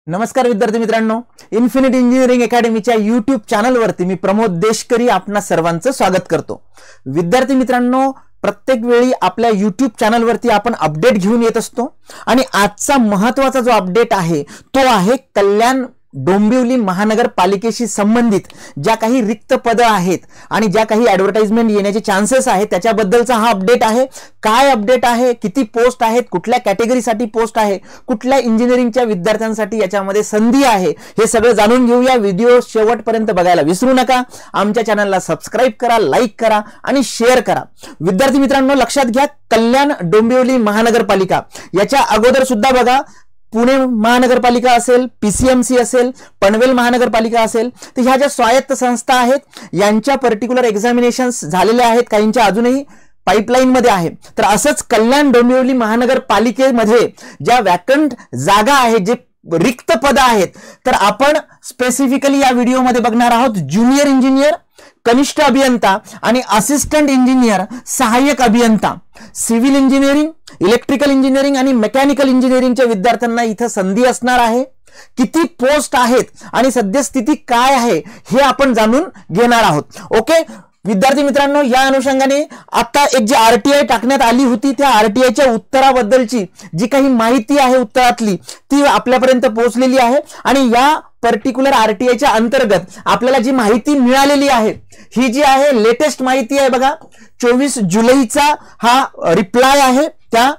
नमस्कार विद्यार्थी मित्रांनो, इन्फिनिट इंजिनिअरिंग अकॅडमीच्या यूट्यूब चॅनलवरती मी प्रमोद देशकरी आपणा सर्वांचं स्वागत करतो। विद्यार्थी मित्रांनो, प्रत्येक वेळी आपल्या यूट्यूब चॅनलवरती आपण अपडेट घेऊन येत असतो आणि आजचा महत्त्वाचा जो अपडेट आहे तो आहे कल्याण डोंबिवली महानगरपालिकेशी संबंधित ज्या काही रिक्त पदं आहेत आणि ज्या काही ॲडव्हर्टाइजमेंट येण्याचे चान्सेस आहेत त्याच्याबद्दलचा हा अपडेट आहे। काय अपडेट आहे, किती पोस्ट आहेत, कुठल्या कॅटेगरीसाठी पोस्ट आहे, कुठल्या इंजिनिअरिंगच्या विद्यार्थ्यांसाठी याच्यामध्ये संधी आहे, हे सगळं जाणून घेऊया। व्हिडिओ शेवटपर्यंत बघायला विसरू नका। आमच्या चॅनलला सबस्क्राइब करा, लाईक करा आणि शेअर करा। विद्यार्थी मित्रांनो, लक्षात घ्या, कल्याण डोंबिवली महानगरपालिका याच्या अगोदर सुद्धा बघा, पुणे महानगरपालिका असेल, पीसीएमसी असेल, पनवेल महानगरपालिका असेल, तर ह्या ज्या स्वायत्त संस्था आहेत यांच्या पर्टिक्युलर एक्झामिनेशन्स झालेले आहेत, काहींच्या अजूनही पाइपलाइन मध्ये आहे। तर असंच कल्याण डोंबिवली महानगरपालिकेमध्ये ज्या वॅकंट जागा आहेत, जे रिक्त पद आहेत, तर आपण स्पेसिफिकली या व्हिडिओमध्ये बघणार आहोत ज्युनियर इंजिनियर, कनिष्ठ अभियंता आणि असिस्टंट इंजिनियर, सहाय्यक अभियंता, सिव्हिल इंजिनिअरिंग, इलेक्ट्रिकल इंजिनिअरिंग आणि मेकॅनिकल इंजिनिअरिंगच्या विद्यार्थ्यांना इथं संधी असणार आहे। किती पोस्ट आहेत आणि सद्यस्थिती काय आहे हे आपण जाणून घेणार आहोत। ओके विद्यार्थी मित्रांनो, या अनुषंगाने आता एक जी आरटीआय टाकण्यात आली होती त्या आरटीआयच्या उत्तराबद्दलची जी काही माहिती आहे उत्तरातली ती आपल्यापर्यंत पोहोचलेली आहे आणि या पर्टिक्युलर आरटीआयच्या अंतर्गत आपल्याला जी माहिती मिळालेली आहे ही जी आहे लेटेस्ट माहिती आहे बघा। 24 जुलैचा हा रिप्लाय आहे त्या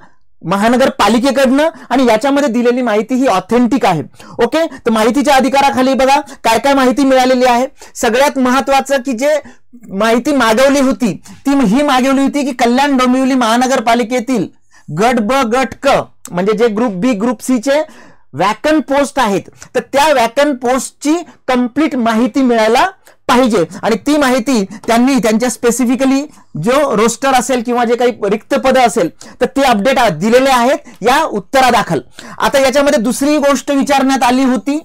महानगरपालिकेकडनं आणि याच्यामध्ये दिलेली माहिती ही ऑथेंटिक आहे। ओके, तर माहितीच्या अधिकाराखाली बघा काय काय माहिती मिळालेली आहे। सगळ्यात महत्त्वाचं की जे माहिती मागवली होती ती ही मागवली होती की कल्याण डोंबिवली महानगरपालिकेतील गट ब गट क म्हणजे जे ग्रुप बी ग्रुप सी चे वॅकंट पोस्ट आहेत तर त्या वॅकंट पोस्टची कंप्लीट माहिती मिळायला पाहिजे आणि ती माहिती त्यांनी त्यांच्या स्पेसिफिकली जो रोस्टर असेल किंवा जे काही रिक्त पद असेल तर ते अपडेट दिलेले आहेत या उत्तरादाखल। आता याच्यामध्ये दुसरी गोष्ट विचारण्यात आली होती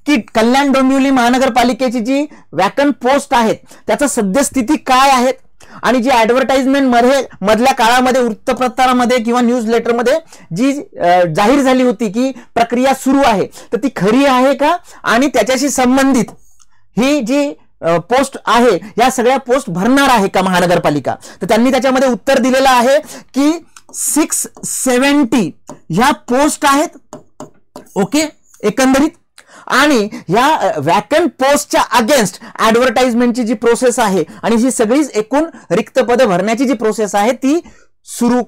की कल्याण डोंबिवली महानगरपालिकेची जी वॅकंट पोस्ट आहेत त्याचा सद्यस्थिती काय आहे आणि जी ॲडव्हर्टाइजमेंट मधल्या काळामध्ये वृत्तपत्रामध्ये किंवा न्यूज लेटरमध्ये जी जाहीर झाली होती की प्रक्रिया सुरू आहे तर ती खरी आहे का आणि त्याच्याशी संबंधित ही जी पोस्ट आहे या सगळ्या पोस्ट भरणार आहे का महानगरपालिका। तर त्यांनी त्याच्यामध्ये उत्तर दिलेलं आहे की 670 ह्या पोस्ट आहेत। ओके, एकंदरीत आणि या वॅकंट पोस्टच्या अगेन्स्ट ॲडव्हर्टाइजमेंटची जी प्रोसेस आहे आणि ही सगळी एकूण रिक्त पद भरण्याची जी प्रोसेस आहे ती सुरू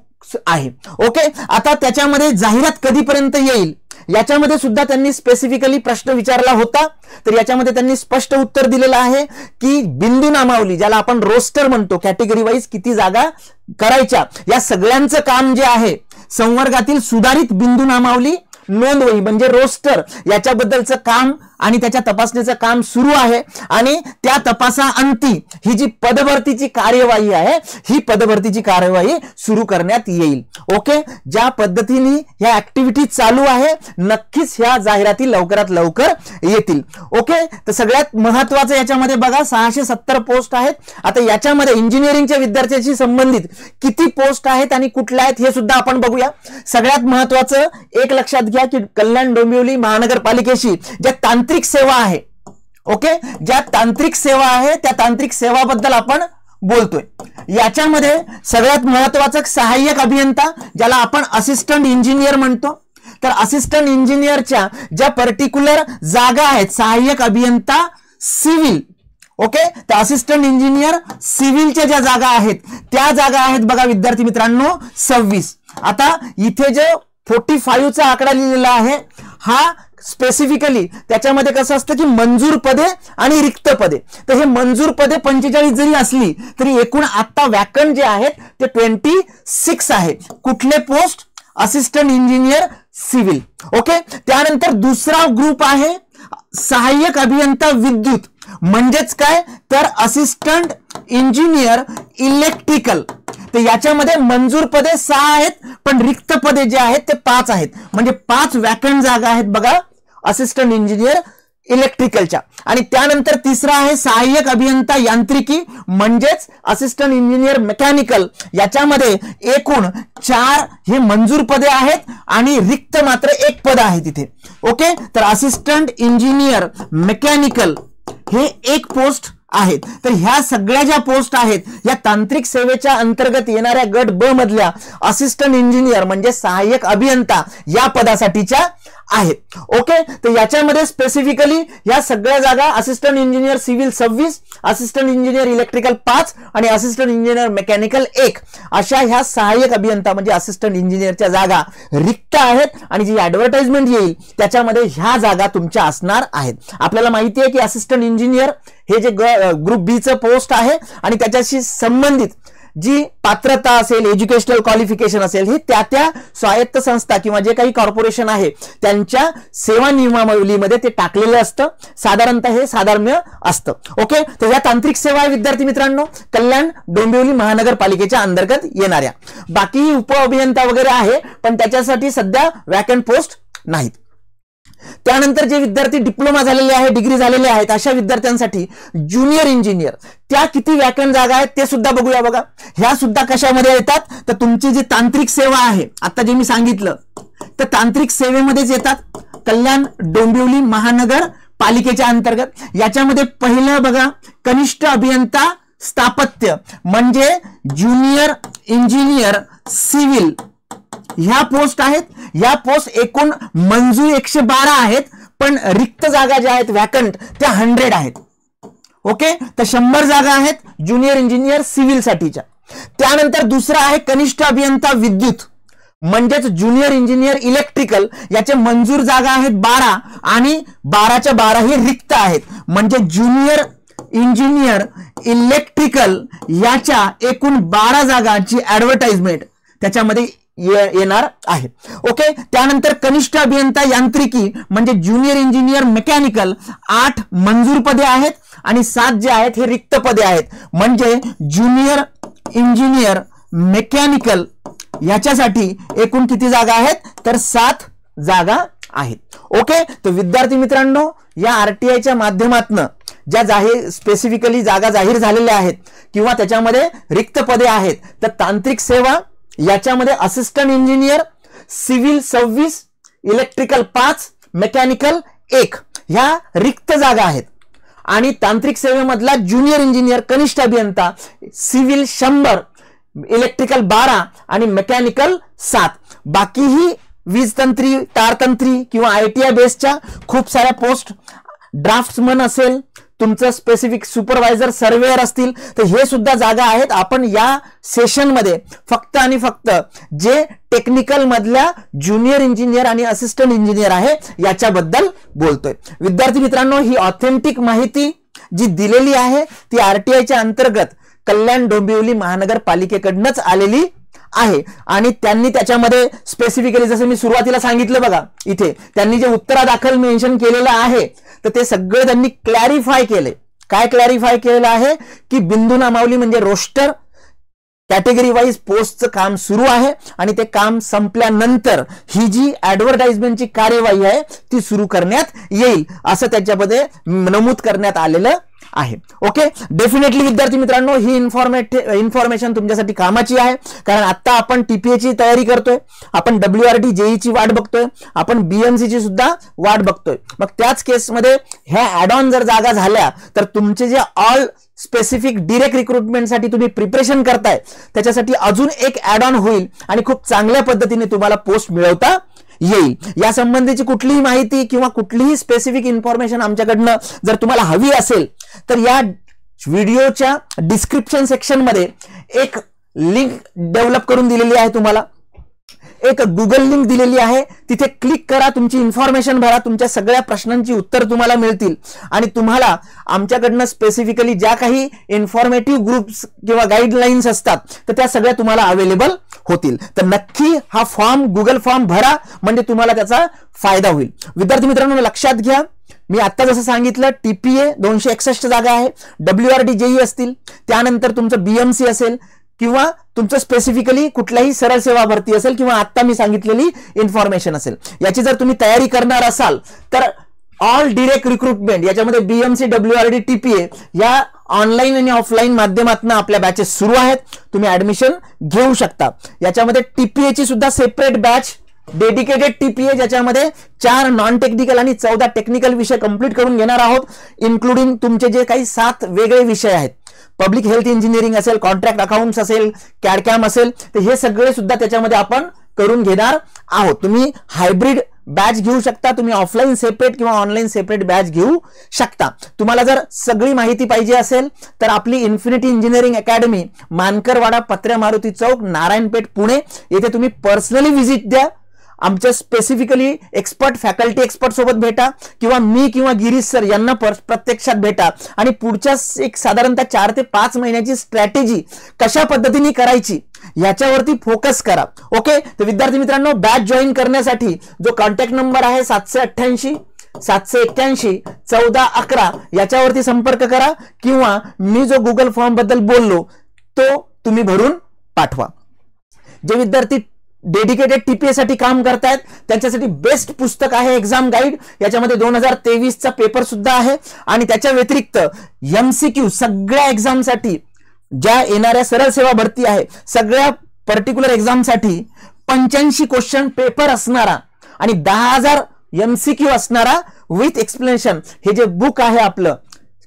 आहे। ओके, आता त्याच्यामध्ये जाहिरात कधीपर्यंत येईल याच्यामध्ये सुद्धा त्यांनी स्पेसिफिकली प्रश्न विचारला होता तर याच्यामध्ये त्यांनी स्पष्ट उत्तर दिलेलं आहे की बिंदू नामावली ज्याला आपण रोस्टर म्हणतो, कॅटेगरी वाईज किती जागा करायच्या या सगळ्यांचं काम जे आहे संवर्गातील सुधारित बिंदू नामावली नोंदवही म्हणजे रोस्टर याच्याबद्दलचं काम आणि त्याच्या तपासणीचं काम सुरू आहे आणि त्या तपासाअंती ही जी पदभरतीची कार्यवाही आहे ही पदभरतीची कार्यवाही सुरू करण्यात येईल। ओके, ज्या पद्धतीने ह्या ऍक्टिव्हिटी चालू आहे नक्कीच ह्या जाहिराती लवकरात लवकर येतील। ओके, तर सगळ्यात महत्त्वाचं याच्यामध्ये बघा 670 पोस्ट आहेत। आता याच्यामध्ये इंजिनिअरिंगच्या विद्यार्थ्यांशी संबंधित किती पोस्ट आहेत आणि कुठल्या आहेत हे सुद्धा आपण बघूया। सगळ्यात महत्त्वाचं एक लक्षात घ्या की कल्याण डोंबिवली महानगरपालिकेशी ज्या तांत्रिक सेवा आहे, ओके, ज्या तांत्रिक सेवा आहे त्या तांत्रिक सेवाबद्दल आपण बोलतोय। याच्यामध्ये सगळ्यात महत्त्वाचं सहाय्यक अभियंता ज्याला आपण असिस्टंट इंजिनियर म्हणतो, तर असिस्टंट इंजिनियरच्या ज्या पर्टिक्युलर जागा आहेत सहाय्यक अभियंता सिव्हिल, ओके, तर असिस्टंट इंजिनियर सिव्हिलच्या ज्या जागा आहेत त्या जागा आहेत बघा विद्यार्थी मित्रांनो 26। आता इथे जो 45 चा आकडा लिहिलेला आहे हा स्पेसिफिकली त्याच्यामध्ये कसं असतं की मंजूर पदे आणि रिक्त पदे, तर हे मंजूर पदे 45 जरी असली तरी एकूण आता वॅकंट जे आहेत ते 26 आहे। कुठले post? Assistant engineer civil. Okay, त्यानंतर दुसरा ग्रुप आहे सहाय्यक अभियंता विद्युत म्हणजेच काय तर असिस्टंट इंजिनियर इलेक्ट्रिकल, तर याच्यामध्ये मंजूर पदे 6 आहेत पण रिक्त पदे जे आहेत ते 5 आहेत म्हणजे 5 वॅकंट जागा आहेत बघा असिस्टंट इंजिनियर इलेक्ट्रिकलच्या. आणि त्यानंतर तिसरा आहे सहाय्यक अभियंता यांत्रिकी म्हणजेच असिस्टंट इंजिनियर मेकॅनिकल. याच्यामध्ये एकूण 4 हे मंजूर पदे आहेत आणि रिक्त मात्र 1 पद आहे तिथे. ओके, तर असिस्टंट इंजिनियर मेकॅनिकल हे 1 पोस्ट आहेत. तर ह्या सगळ्या ज्या पोस्ट आहेत या तांत्रिक सेवेच्या अंतर्गत येणाऱ्या गट ब मधल्या असिस्टंट इंजिनियर म्हणजे सहाय्यक अभियंता या पदासाठीच्या आहेत. ओके, तर याच्यामध्ये स्पेसिफिकली या सगळ्या जागा assistant engineer civil 26, assistant engineer electrical 5 आणि असिस्टंट इंजिनियर मेकॅनिकल 1 अशा ह्या सहाय्यक अभियंता म्हणजे असिस्टंट इंजिनियरच्या जागा रिक्त आहेत. आणि जी ऍडव्हर्टाइजमेंट येईल त्याच्यामध्ये ह्या जागा तुमच्या असणार आहेत. आपल्याला माहिती आहे की असिस्टंट इंजिनियर हे जे ग्रुप बी चं पोस्ट आहे आणि त्याच्याशी संबंधित जी पात्रता असेल, एज्युकेशनल क्वालिफिकेशन असेल, हे त्या स्वायत्त संस्था किंवा जे काही कॉर्पोरेशन आहे त्यांच्या सेवा नियमावलीमध्ये ते टाकलेलं असतं. साधारणतः हे साधर्म्य असतं. ओके, तर या तांत्रिक सेवा विद्यार्थी मित्रांनो कल्याण डोंबिवली महानगरपालिकेच्या अंतर्गत येणाऱ्या. बाकी उप अभियंता वगैरे आहे पण त्याच्यासाठी सध्या वॅकंट पोस्ट नाहीत. त्यानंतर जे विद्यार्थी डिप्लोमा झालेले आहे, डिग्री झालेले आहेत अशा विद्यार्थ्यांसाठी ज्युनियर इंजिनियर त्या किती वॅकंट जागा आहेत ते सुद्धा बघूया. बघा, ह्या सुद्धा कशामध्ये येतात तर तुमची जी तांत्रिक सेवा आहे आता जे मी सांगितलं तर तांत्रिक सेवेमध्येच येतात. कल्याण डोंबिवली महानगर पालिकेच्या अंतर्गत याच्यामध्ये पहिलं बघा कनिष्ठ अभियंता स्थापत्य म्हणजे ज्युनियर इंजिनियर सिव्हिल ह्या पोस्ट आहेत. या पोस्ट एकूण मंजूर 112 आहेत पण रिक्त जागा ज्या आहेत वॅकंट त्या 100 आहेत. ओके, तर 100 जागा आहेत ज्युनियर इंजिनियर सिव्हिल साठीच्या. त्यानंतर दुसरा आहे कनिष्ठ अभियंता विद्युत म्हणजेच ज्युनियर इंजिनियर इलेक्ट्रिकल. याचे मंजूर जागा आहेत 12 आणि 12च्या 12 हे रिक्त आहेत. म्हणजे ज्युनियर इंजिनियर इलेक्ट्रिकल याच्या एकूण 12 जागांची ऍडव्हर्टाइजमेंट त्याच्यामध्ये येणार आहे. ओके, त्यानंतर कनिष्ठ अभियंता यांत्रिकी म्हणजे ज्युनियर इंजिनियर मेकॅनिकल 8 मंजूर पदे आहेत आणि 7 जे आहेत हे रिक्त पदे आहेत. म्हणजे ज्युनियर इंजिनियर मेकॅनिकल याच्यासाठी एकूण किती जागा आहेत तर 7 जागा आहेत. ओके, तर विद्यार्थी मित्रांनो या आरटीआयच्या माध्यमातून ज्या स्पेसिफिकली जागा जाहीर झालेल्या आहेत किंवा त्याच्यामध्ये रिक्त पदे आहेत तर तांत्रिक सेवा याच्यामध्ये assistant engineer civil 26, electrical 5, mechanical 1 ह्या रिक्त जागा आहेत. आणि तांत्रिक सेवेमधला ज्युनियर इंजिनियर कनिष्ठ अभियंता सिव्हिल 100, इलेक्ट्रिकल 12 आणि मेकॅनिकल 7. बाकीही वीजतंत्री, तारतंत्री किंवा ITI बेसच्या खूप साऱ्या पोस्ट, ड्राफ्ट्समन असेल, तुमचं स्पेसिफिक सुपरवायझर सर्वेअर असतील तर हे सुद्धा जागा आहेत. आपण या सेशन मध्ये फक्त आणि फक्त जे टेक्निकल मधल्या ज्युनियर इंजिनियर आणि असिस्टंट इंजिनियर आहे याच्याबद्दल बोलतोय. विद्यार्थी मित्रांनो ही ऑथेंटिक माहिती जी दिलेली आहे ती आरटीआयच्या अंतर्गत कल्याण डोंबिवली महानगरपालिकेकडूनच आलेली आहे. आणि त्यांनी त्याच्यामध्ये स्पेसिफिकली जसं मी सुरुवातीला सांगितलं बघा इथे त्यांनी जे उत्तरादाखल मेन्शन केलेलं आहे तर ते सगळं त्यांनी क्लॅरिफाय केले. काय क्लॅरिफाय केलेलं आहे की बिंदू नामावली म्हणजे रोस्टर कॅटेगरी वाईज पोस्टचं काम सुरू आहे आणि ते काम संपल्यानंतर ही जी ऍडव्हर्टाइजमेंटची कार्यवाही आहे ती सुरू करण्यात येईल असं त्याच्यामध्ये नमूद करण्यात आलेलं आहे. ओके, डेफिनेटली विद्यार्थी मित्रांनो ही इन्फॉर्मेशन तुमच्यासाठी कामाची आहे. कारण आता आपण TPA ची तयारी करतोय, आपण WRT JEE ची वाट बघतोय, आपण BMC ची सुद्धा वाट बघतोय. मग त्याच केसमध्ये ह्या ऍड ऑन जर जागा झाल्या तर तुमचे जे ऑल स्पेसिफिक डिरेक्ट रिक्रुटमेंटसाठी तुम्ही प्रिपरेशन करताय त्याच्यासाठी अजून एक ऍड ऑन होईल आणि खूप चांगल्या पद्धतीने तुम्हाला पोस्ट मिळवता येईल. या संबंधीची कुठलीही माहिती किंवा कुठलीही स्पेसिफिक इन्फॉर्मेशन आमच्याकडनं जर तुम्हाला हवी असेल तर या व्हिडिओच्या डिस्क्रिप्शन सेक्शन मध्ये एक लिंक डेव्हलप करून दिलेली आहे. तुम्हाला एक गुगल लिंक दिलेली आहे, तिथे क्लिक करा, तुमची इन्फॉर्मेशन भरा, तुमच्या सगळ्या प्रश्नांची उत्तर तुम्हाला मिळतील आणि तुम्हाला आमच्याकडनं स्पेसिफिकली ज्या काही इन्फॉर्मेटिव्ह ग्रुप्स किंवा गाईडलाईन्स असतात तर त्या सगळ्या तुम्हाला अवेलेबल होतील. तर नक्की हा फॉर्म गुगल फॉर्म भरा म्हणजे तुम्हाला त्याचा फायदा होईल. विद्यार्थी मित्रांनो लक्षात घ्या, मी आता जसं सांगितलं TPA 261 जागा आहे, WRT JEE असतील, त्यानंतर तुमचं BMC असेल किंवा तुमचं स्पेसिफिकली कुठल्याही सरळ सेवा भरती असेल किंवा आता मी सांगितलेली इन्फॉर्मेशन असेल. याची जर तुम्ही तयारी करणार असाल तर ऑल डिरेक्ट रिक्रुटमेंट, याच्यामध्ये BMC, WRD, TPA या ऑनलाईन आणि ऑफलाईन माध्यमातून आपल्या बॅचेस सुरू आहेत. तुम्ही ऍडमिशन घेऊ शकता. याच्यामध्ये TPA ची सुद्धा सेपरेट बॅच, डेडिकेटेड TPA, ज्याच्यामध्ये 4 नॉन टेक्निकल आणि 14 टेक्निकल विषय कंप्लीट करून घेणार आहोत, इन्क्लुडिंग तुमचे जे काही 7 वेगळे विषय आहेत. पब्लिक हेल्थ इंजिनिअरिंग असेल, कॉन्ट्रॅक्ट अकाउंट्स असेल, कॅडकॅम असेल, तर हे सगळे सुद्धा त्याच्यामध्ये आपण करून घेणार आहोत. तुम्ही हायब्रिड बॅच घेऊ शकता, तुम्ही ऑफलाईन सेपरेट किंवा ऑनलाईन सेपरेट बॅच घेऊ शकता. तुम्हाला जर सगळी माहिती पाहिजे असेल तर आपली infinity engineering academy, Mankarwada, Patrya Maruti Chowk, Narayanpeth, Pune येथे तुम्ही पर्सनली व्हिजिट द्या. आमच्या स्पेसिफिकली एक्सपर्ट फॅकल्टी एक्सपर्ट सोबत भेटा किंवा मी किंवा गिरीश सर यांना प्रत्यक्षात भेटा आणि पुढच्या एक साधारणतः 4 ते 5 महिन्याची स्ट्रॅटेजी कशा पद्धतीने करायची याच्यावरती फोकस करा. ओके, तर विद्यार्थी मित्रांनो, बॅच जॉईन करण्यासाठी जो कॉन्टॅक्ट नंबर आहे 788 781 1411 याच्यावरती संपर्क करा किंवा मी जो गुगल फॉर्म बद्दल बोललो तो तुम्ही भरून पाठवा. जे विद्यार्थी डेडिकेटेड TPA साठी काम करतायत त्यांच्यासाठी बेस्ट पुस्तक आहे एक्झाम गाईड. याच्यामध्ये 2023 चा पेपर सुद्धा आहे आणि त्याच्या व्यतिरिक्त MCQ सगळ्या एक्झाम साठी, ज्या येणाऱ्या सरळ सेवा भरती आहे सगळ्या पर्टिक्युलर एक्झाम साठी 85 क्वेश्चन पेपर असणारा आणि 10,000 MCQ असणारा विथ एक्सप्लेनेशन हे जे बुक आहे आपलं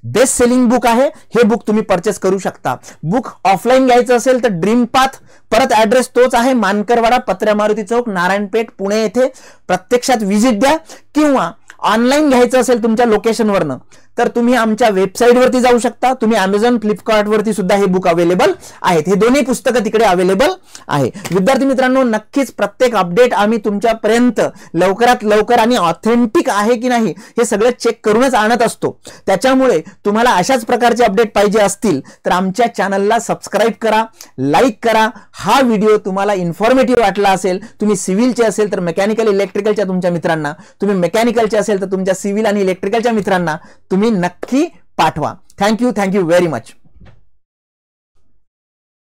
बेस्ट सेलिंग बुक आहे. हे बुक तुम्ही परचेस करू शकता. बुक ऑफलाईन घ्यायचं असेल तर ड्रीम पाथ, परत ऍड्रेस तोच आहे, मानकरवाडा, पत्र्या मारुती चौक, नारायणपेठ, पुणे येथे प्रत्यक्षात व्हिजिट द्या. किंवा ऑनलाईन घ्यायचं असेल तुमच्या लोकेशनवरनं तर तुम्ही आमच्या वेबसाईटवरती जाऊ शकता. तुम्ही Amazon, फ्लिपकार्ट वरती सुद्धा हे बुक अवेलेबल आहेत. हे दोन्ही पुस्तकं तिकडे अवेलेबल आहे. विद्यार्थी मित्रांनो, नक्कीच प्रत्येक अपडेट आम्ही तुमच्यापर्यंत लवकरात लवकर आणि ऑथेंटिक आहे की नाही हे सगळं चेक करूनच आणत असतो. त्याच्यामुळे तुम्हाला अशाच प्रकारचे अपडेट पाहिजे असतील तर आमच्या चॅनलला सबस्क्राईब करा, लाईक करा. हा व्हिडिओ तुम्हाला इन्फॉर्मेटिव्ह वाटला असेल, तुम्ही सिव्हिलचे असेल तर मेकॅनिकल इलेक्ट्रिकलच्या तुमच्या मित्रांना, तुम्ही मेकॅनिकलचे असेल तर तुमच्या सिव्हिल आणि इलेक्ट्रिकलच्या मित्रांना तुम्ही नक्की पाठवा. Thank you very much.